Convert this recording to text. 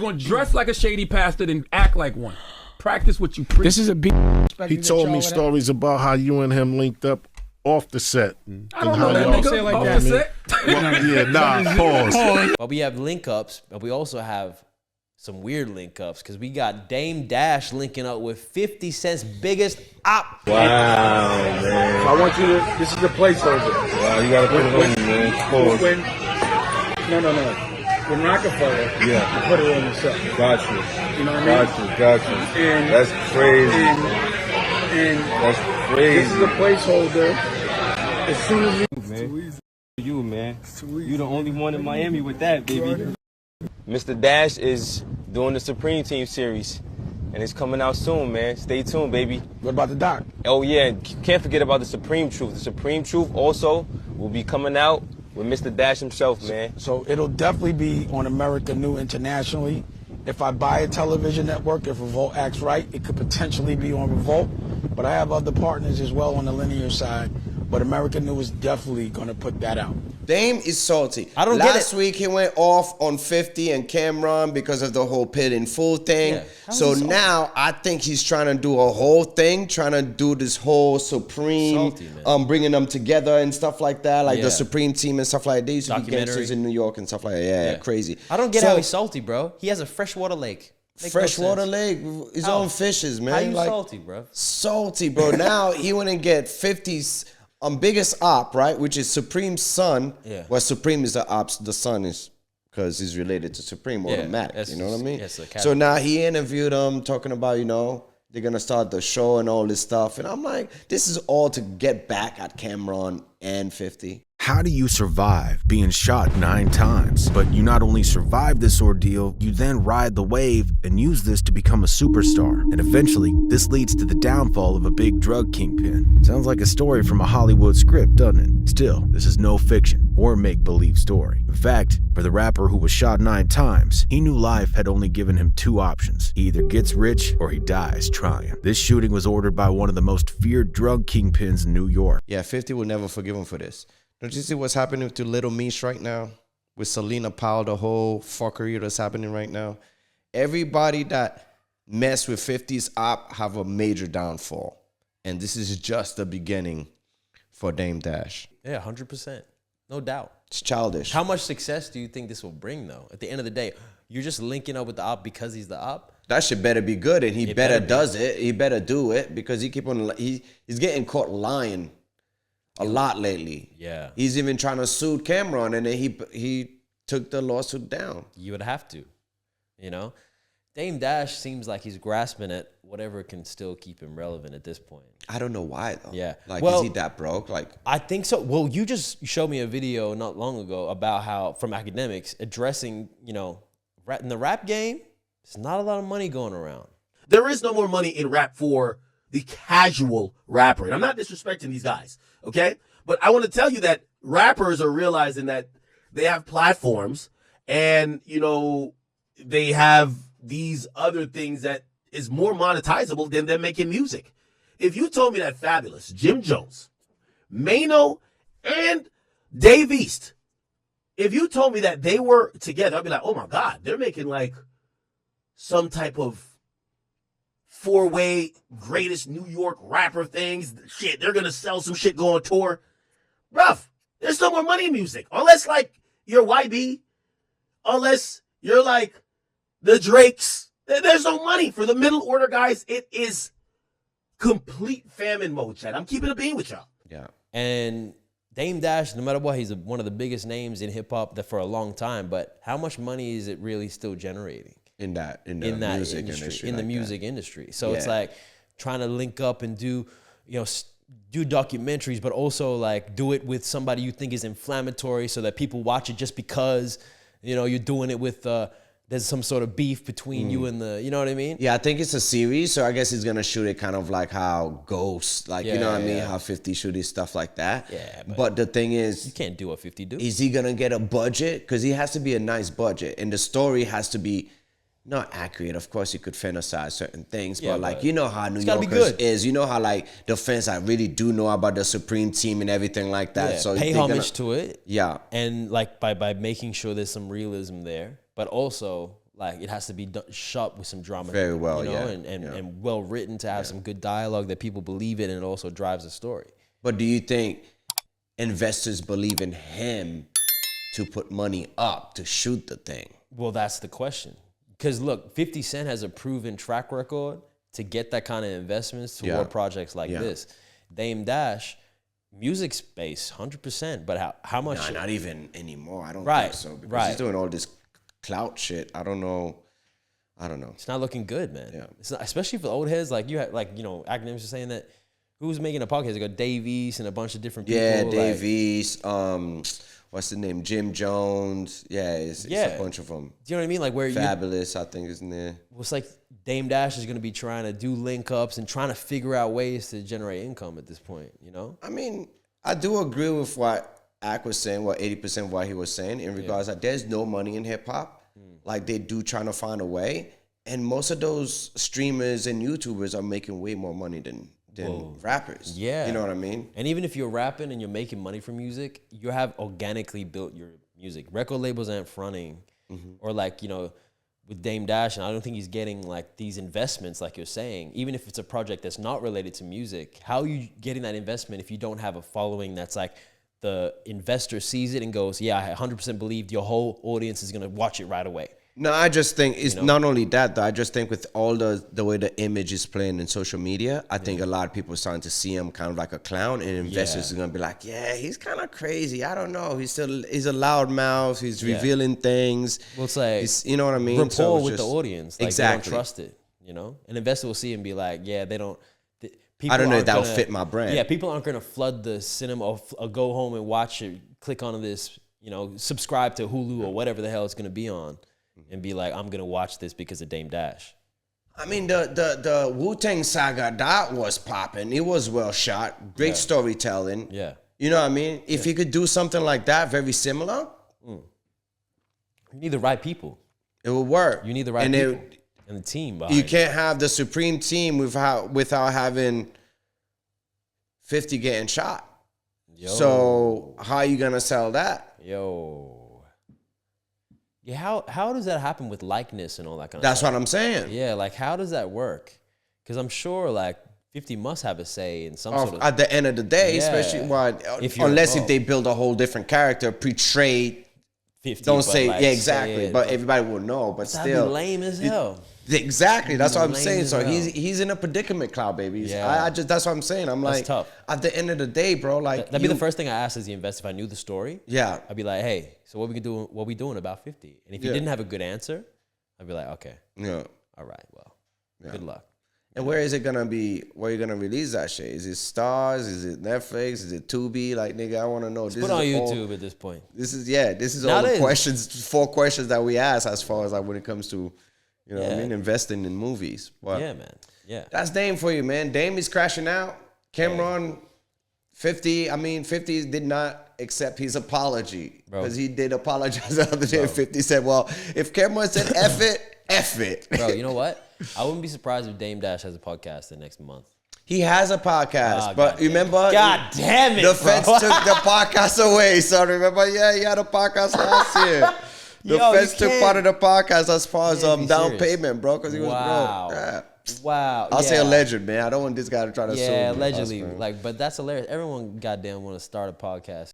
You're gonna dress like a shady pastor and act like one. Practice what you preach. This is a big. He told me stories about how you and him linked up off the set. I don't know that Don't nigga say it like off that. the set. Pause. But we have link ups, but we also have some weird link ups because we got Dame Dash linking up with 50 Cent's biggest op. Wow, man. I want you to. This is a placeholder. Wow, you gotta put it on, man. Pause. No. When Rockefeller, Yeah. you put it on yourself. Got you. You know what I mean? Got you. And That's crazy. And That's this is crazy. a placeholder. As soon as You, man. You the only one in Miami with that, baby. Mr. Dash is doing the Supreme Team series, and it's coming out soon, man. Stay tuned, baby. What about the doc? Oh, yeah, can't forget about the Supreme Truth. The Supreme Truth also will be coming out with Mr. Dash himself, man. So it'll definitely be on America New internationally. If I buy a television network, if Revolt acts right, it could potentially be on Revolt. But I have other partners as well on the linear side. But America New is definitely going to put that out. Dame is salty. I don't get it. Last week he went off on 50 and Cameron because of the whole Pit in Full thing. Yeah. How is So he salty? now I think he's trying to do a whole thing, trying to do this whole Supreme, Salty, man. bringing them together and stuff like that, like Yeah. the Supreme Team and stuff like that. They used to be Documentary. gangsters in New York and stuff like that. Yeah, crazy. I don't get So, how he's salty, bro. He has a freshwater lake. Make no Freshwater sense. lake, his How? own fishes, man. How you like, salty, bro? Salty, bro. Now he went and get 50's biggest op, right? Which is Supreme's son. Yeah. Well, Supreme is the ops. The son is because he's related to Supreme automatic. that's You know what I mean? yes, the So now he interviewed him talking about, they're gonna start the show and all this stuff. And I'm like, this is all to get back at Cameron and 50. How do you survive being shot 9 times? But you not only survive this ordeal, you then ride the wave and use this to become a superstar. And eventually, this leads to the downfall of a big drug kingpin. Sounds like a story from a Hollywood script, doesn't it? Still, this is no fiction or make-believe story. In fact, for the rapper who was shot 9 times, he knew life had only given him 2 options. He either gets rich or he dies trying. This shooting was ordered by one of the most feared drug kingpins in New York. Yeah, 50 will never forgive him for this. Don't you see what's happening to Little Meech right now? With Selena Powell, the whole fuckery that's happening right now. Everybody that mess with 50's op have a major downfall. And this is just the beginning for Dame Dash. Yeah, 100%. No doubt. It's childish. How much success do you think this will bring, though? At the end of the day, you're just linking up with the op because he's the op? That shit better be good, and he It better better be. does it. He better do it because he keep on. He's getting caught lying a lot lately. Yeah. He's even trying to sue Cameron, and then he took the lawsuit down. You would have to, Dame Dash seems like he's grasping at whatever can still keep him relevant at this point. I don't know why though. Yeah. Like, Well, is he that broke? Like, I think so. Well, you just showed me a video not long ago about how, from Academics, addressing, in the rap game, there's not a lot of money going around. There is no more money in rap for the casual rapper. And I'm not disrespecting these guys, okay? But I want to tell you that rappers are realizing that they have platforms and, they have these other things that is more monetizable than them making music. If you told me that Fabulous, Jim Jones, Mano, and Dave East, if you told me that they were together, I'd be like, oh my God, they're making like some type of 4-way greatest New York rapper things. Shit, they're going to sell some shit, go on tour. Bruh, there's no more money in music. Unless like you're YB, unless you're like the Drakes. There's no money for the middle order guys. It is complete famine mode, Chad. I'm keeping it being with y'all. yeah. And Dame Dash, no matter what, he's one of the biggest names in hip hop for a long time. But how much money is it really still generating In that music industry, in the like music that. industry? So it's Yeah. like trying to link up and do documentaries, but also like do it with somebody you think is inflammatory, so that people watch it just because you're doing it with there's some sort of beef between you and you know what I mean? Yeah, I think it's a series, so I guess he's gonna shoot it kind of like how Ghost, like you know what I mean, Yeah. how 50 shoot his stuff like that. Yeah, but the thing You is, can't do what 50 do. is he gonna get a budget? Because he has to be a nice budget, and the story has to be not accurate. Of course, you could fantasize certain things, Yeah, but like but you know how New it's gotta be Yorkers good. is. You know how like the fans that really do know about the Supreme Team and everything like that. Yeah, So pay they're homage gonna- to it. Yeah. And like by making sure there's some realism there, but also Like it has to be shot with some drama. Very well, you know, yeah. and well written to have some good dialogue that people believe in, and it also drives the story. But do you think investors believe in him to put money up to shoot the thing? Well, that's the question. Because look, 50 Cent has a proven track record to get that kind of investments toward projects like this. Dame Dash, music space, 100%. But how much? Nah, not even anymore. I don't think so. Because he's doing all this clout shit. I don't know. It's not looking good, man. Yeah. It's not, especially for old heads. Like you have, like, you know, academics are saying that. Who's making a podcast? They got Dave East and a bunch of different people. Yeah, Dave East. What's the name? Jim Jones. Yeah, it's a bunch of them. Do you know what I mean? Like where Fabulous, I think, is in there. Well, it's like Dame Dash is going to be trying to do link ups and trying to figure out ways to generate income at this point. You know? I mean, I do agree with what Ak was saying. What 80% of what he was saying in regards that there's no money in hip hop. Like they do trying to find a way, and most of those streamers and YouTubers are making way more money than rappers. Yeah. You know what I mean? And even if you're rapping and you're making money from music, you have organically built your music. Record labels aren't fronting. Or like, you know, with Dame Dash, and I don't think he's getting like these investments like you're saying. Even if it's a project that's not related to music, how are you getting that investment if you don't have a following that's like the investor sees it and goes, yeah, I 100% believe your whole audience is going to watch it right away. No, I just think it's not only that, though. I just think with all the way the image is playing in social media, I think a lot of people are starting to see him kind of like a clown, and investors are going to be like, yeah, he's kind of crazy. I don't know. He's a loud mouth. He's revealing things. Well, it's like, you know what I mean? Rapport with the audience. Like, exactly. They don't trust it, you know? An investor will see and be like, yeah, they don't. I don't know if that'll fit my brand. Yeah, people aren't going to flood the cinema or go home and watch it, click on this, you know, subscribe to Hulu or whatever the hell it's going to be on. And be like, I'm gonna watch this because of Dame Dash. I mean, the Wu-Tang Saga, that was popping. It was well shot, great storytelling. Yeah, you know what I mean. If you could do something like that, very similar, you need the right people. It will work. You need the right people and the team. You can't have the supreme team without having 50 getting shot. So how are you gonna sell that? Yeah, how does that happen with likeness and all that kind of That's stuff? what I'm saying. Yeah, like how does that work? Because I'm sure like 50 must have a say in some sort of... At the end of the day, especially unless if they build a whole different character, portray 50, don't say, like, yeah, exactly. But everybody will know, but that'd still. Be lame as hell. Exactly. That's what I'm saying. So he's in a predicament, Cloud Babies. Yeah. That's what I'm saying. I'm like, tough. At the end of the day, bro, like. That'd be the first thing I asked as the investor if I knew the story. Yeah. I'd be like, hey, so what we doing about 50? And if you didn't have a good answer, I'd be like, okay. Yeah. All right, well, good luck. And where is it gonna be? Where are you gonna release that shit? Is it Stars? Is it Netflix? Is it Tubi? Like, nigga, I want to know. Put on YouTube at this point. This is all the questions, 4 questions that we ask as far as like when it comes to, you know what I mean, investing in movies. But yeah, man. Yeah. That's Dame for you, man. Dame is crashing out. Cameron, 50. I mean, 50 did not accept his apology because he did apologize the other day. 50 said, well, if Cameron said F it, F it. Bro, you know what? I wouldn't be surprised if Dame Dash has a podcast the next month. He has a podcast, but remember? God damn it, the feds took the podcast away. So remember, he had a podcast last year. The feds took part of the podcast as far as down payment, bro, because he was broke. Yeah. Wow. I'll say alleged, man. I don't want this guy to try to sue me. Yeah, allegedly. Like, but that's hilarious. Everyone goddamn want to start a podcast.